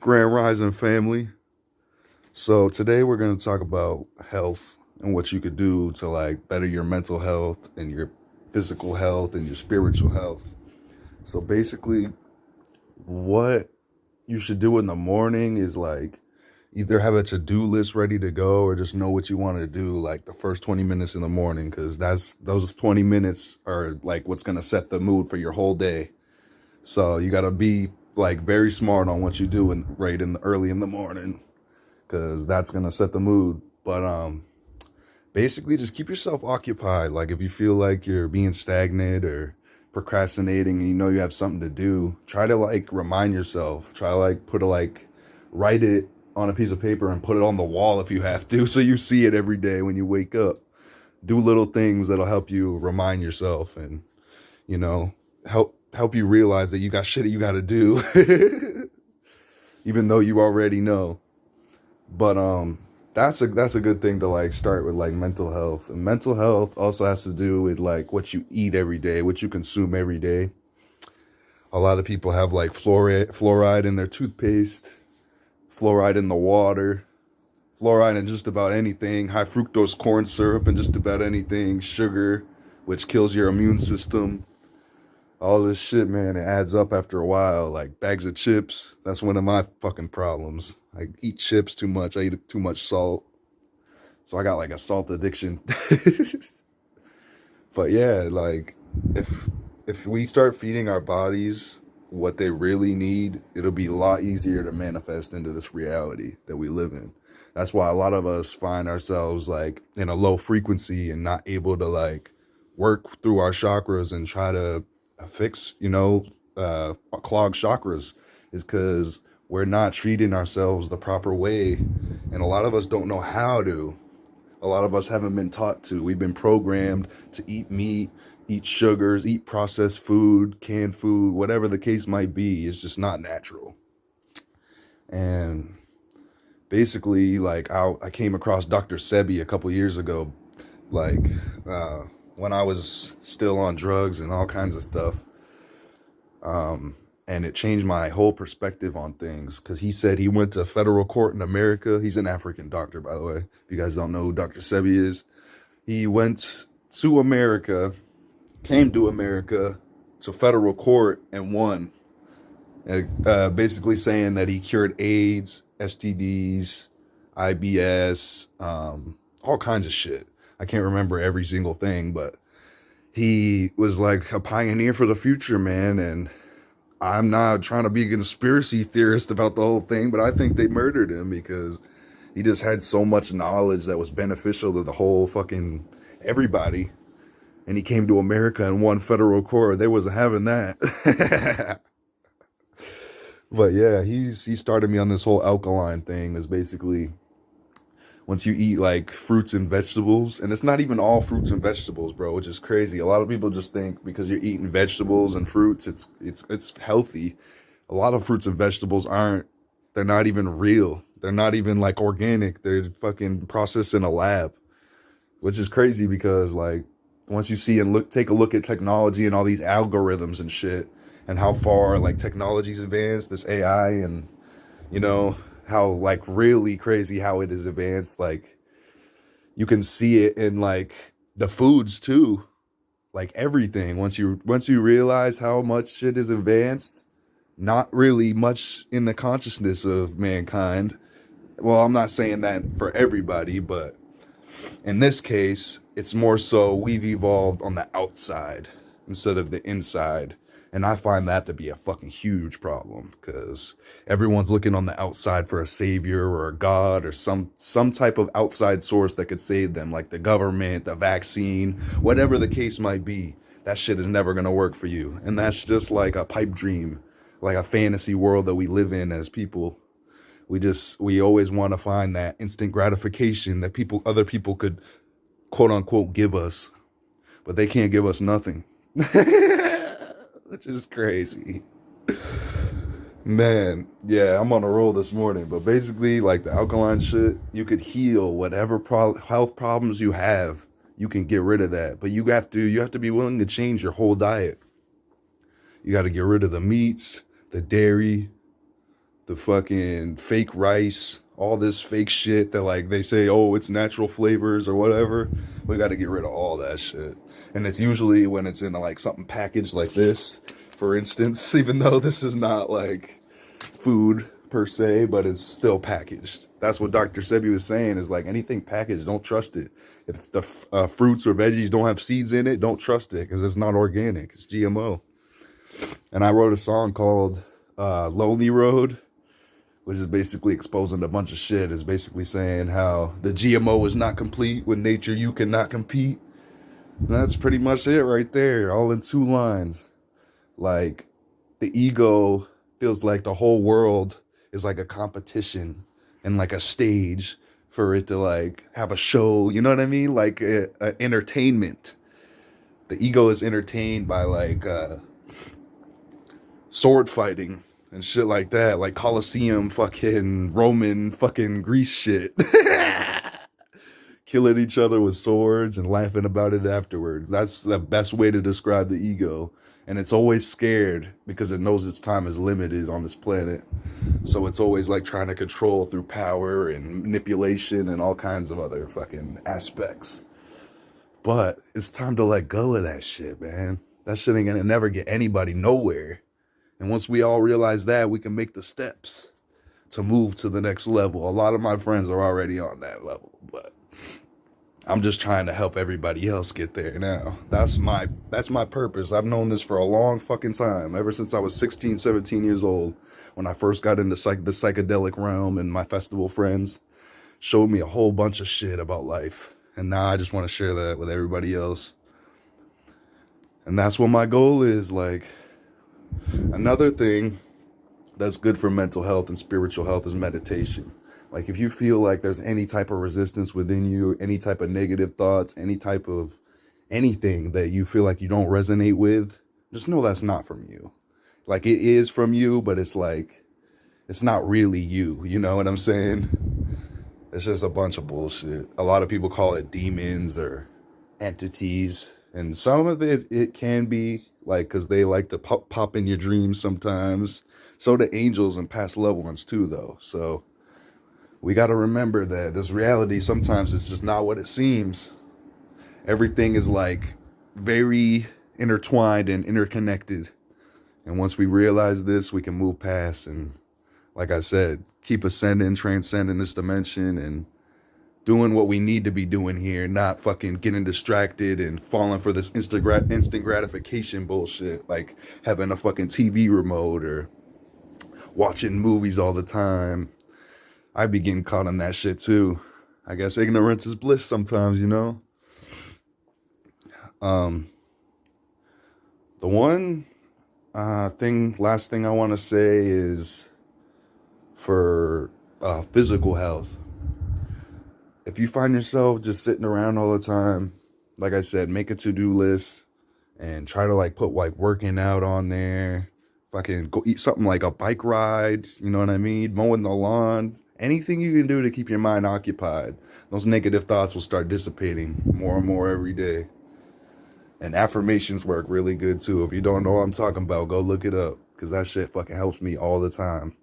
Grand Rising family. So today we're going to talk about health and what you could do to like better your mental health and your physical health and your spiritual health. So basically what you should do in the morning is like either have a to-do list ready to go or just know what you want to do like the first 20 minutes in the morning, because those 20 minutes are like what's going to set the mood for your whole day. So you got to be like very smart on what you do right in the early in the morning, because that's gonna set the mood. But basically, just keep yourself occupied. Like if you feel like you're being stagnant or procrastinating, and you know you have something to do, try to like remind yourself. Try to like write it on a piece of paper and put it on the wall if you have to, so you see it every day when you wake up. Do little things that'll help you remind yourself, and you know help you realize that you got shit that you got to do, even though you already know. But that's a good thing to like start with, like mental health. And mental health also has to do with like what you eat every day, what you consume every day. A lot of people have like fluoride in their toothpaste, fluoride in the water, fluoride in just about anything, high fructose corn syrup in just about anything, sugar, which kills your immune system. All this shit, man, it adds up after a while. Like bags of chips, that's one of my fucking problems. I eat chips too much. I eat too much salt. So I got like a salt addiction. But yeah, like if we start feeding our bodies what they really need, it'll be a lot easier to manifest into this reality that we live in. That's why a lot of us find ourselves like in a low frequency and not able to like work through our chakras and try to fix, clogged chakras, is because we're not treating ourselves the proper way. And a lot of us don't know how to. A lot of us haven't been taught to. We've been programmed to eat meat, eat sugars, eat processed food, canned food, whatever the case might be. It's just not natural. And basically, like I came across Dr. Sebi a couple years ago, like when I was still on drugs and all kinds of stuff. And it changed my whole perspective on things, because he said he went to federal court in America. He's an African doctor, by the way. If you guys don't know who Dr. Sebi is, he went to America, came to America, to federal court and won. Basically saying that he cured AIDS, STDs, IBS, all kinds of shit. I can't remember every single thing, but he was like a pioneer for the future, man. And I'm not trying to be a conspiracy theorist about the whole thing, but I think they murdered him because he just had so much knowledge that was beneficial to the whole fucking everybody. And he came to America and won federal court. They wasn't having that. But yeah, he started me on this whole alkaline thing. Is basically once you eat like fruits and vegetables, and it's not even all fruits and vegetables, bro, which is crazy. A lot of people just think because you're eating vegetables and fruits, it's healthy. A lot of fruits and vegetables aren't. They're not even real. They're not even like organic. They're fucking processed in a lab, which is crazy because like once you see and take a look at technology and all these algorithms and shit, and how far like technology's advanced, this AI, and you know how like really crazy how it is advanced. Like you can see it in like the foods too, like everything. Once you realize how much shit is advanced, not really much in the consciousness of mankind. Well, I'm not saying that for everybody, but in this case, it's more so we've evolved on the outside instead of the inside. And I find that to be a fucking huge problem, because everyone's looking on the outside for a savior or a god or some type of outside source that could save them, like the government, the vaccine, whatever the case might be. That shit is never going to work for you. And that's just like a pipe dream, like a fantasy world that we live in as people. We always want to find that instant gratification that other people could quote unquote give us, but they can't give us nothing. Which is crazy. Man, yeah, I'm on a roll this morning. But basically, like the alkaline shit, you could heal whatever health problems you have. You can get rid of that. But you have to be willing to change your whole diet. You got to get rid of the meats, the dairy, the fucking fake rice, all this fake shit that like they say, oh, it's natural flavors or whatever. We got to get rid of all that shit. And it's usually when it's in like something packaged like this, for instance, even though this is not like food per se, but it's still packaged. That's what Dr. Sebi was saying, is like anything packaged, don't trust it. If the fruits or veggies don't have seeds in it, don't trust it, because it's not organic, it's GMO. And I wrote a song called Lonely Road, which is basically exposing a bunch of shit. It's basically saying how the GMO is not complete. With nature, you cannot compete. And that's pretty much it right there, all in 2 lines. Like, the ego feels like the whole world is like a competition and like a stage for it to like have a show, you know what I mean? Like a entertainment. The ego is entertained by like sword fighting and shit like that, like Colosseum fucking Roman fucking Greece shit. Killing each other with swords and laughing about it afterwards. That's the best way to describe the ego. And it's always scared because it knows its time is limited on this planet. So it's always like trying to control through power and manipulation and all kinds of other fucking aspects. But it's time to let go of that shit, man. That shit ain't gonna never get anybody nowhere. And once we all realize that, we can make the steps to move to the next level. A lot of my friends are already on that level, but I'm just trying to help everybody else get there now. That's my purpose. I've known this for a long fucking time, ever since I was 16, 17 years old, when I first got into the psychedelic realm, and my festival friends showed me a whole bunch of shit about life. And now I just want to share that with everybody else. And that's what my goal is. Like, another thing that's good for mental health and spiritual health is meditation. Like, if you feel like there's any type of resistance within you, any type of negative thoughts, any type of anything that you feel like you don't resonate with, just know that's not from you. Like, it is from you, but it's like, it's not really you. You know what I'm saying? It's just a bunch of bullshit. A lot of people call it demons or entities. And some of it can be like, because they like to pop in your dreams sometimes. So do angels and past loved ones too, though. So we got to remember that this reality, sometimes it's just not what it seems. Everything is like very intertwined and interconnected. And once we realize this, we can move past and, like I said, keep ascending, transcending this dimension and doing what we need to be doing here, not fucking getting distracted and falling for this instant gratification bullshit, like having a fucking TV remote or watching movies all the time. I be getting caught on that shit too. I guess ignorance is bliss sometimes, you know? The one last thing I want to say is for physical health. If you find yourself just sitting around all the time, like I said, make a to-do list and try to like put like working out on there. Fucking go eat something like a bike ride, you know what I mean? Mowing the lawn. Anything you can do to keep your mind occupied. Those negative thoughts will start dissipating more and more every day. And affirmations work really good too. If you don't know what I'm talking about, go look it up, because that shit fucking helps me all the time.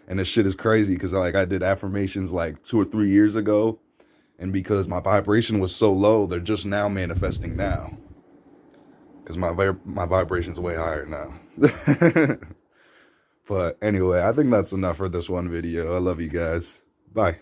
And this shit is crazy because like I did affirmations like 2 or 3 years ago, and because my vibration was so low, they're just now manifesting now. Because my vibration's way higher now. But anyway, I think that's enough for this one video. I love you guys. Bye.